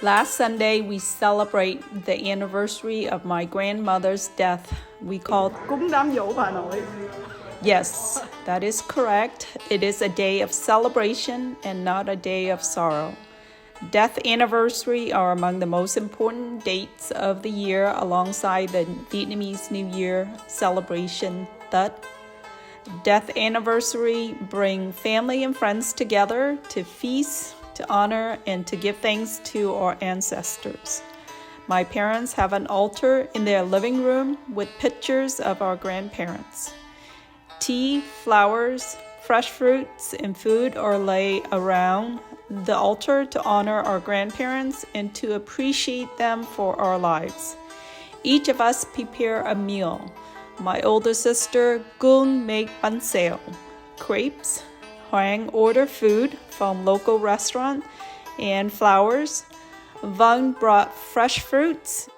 Last Sunday, we celebrate the anniversary of my grandmother's death. We called. Yes, that is correct. It is a day of celebration and not a day of sorrow. Death anniversary are among the most important dates of the year alongside the Vietnamese New Year celebration, Tết. Death anniversary bring family and friends together to feast, to honor, and to give thanks to our ancestors. My parents have an altar in their living room with pictures of our grandparents. Tea, flowers, fresh fruits, and food are laid around the altar to honor our grandparents and to appreciate them for our lives. Each of us prepare a meal. My older sister, Gung, make bánh xèo, crepes. Hoang ordered food from local restaurant and flowers. Vang brought fresh fruits.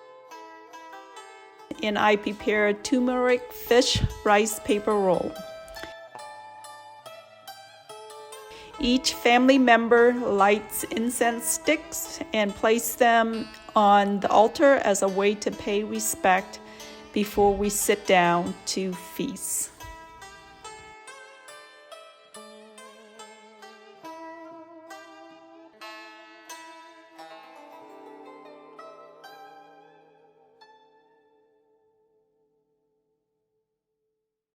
And I prepared turmeric fish rice paper roll. Each family member lights incense sticks and places them on the altar as a way to pay respect before we sit down to feast.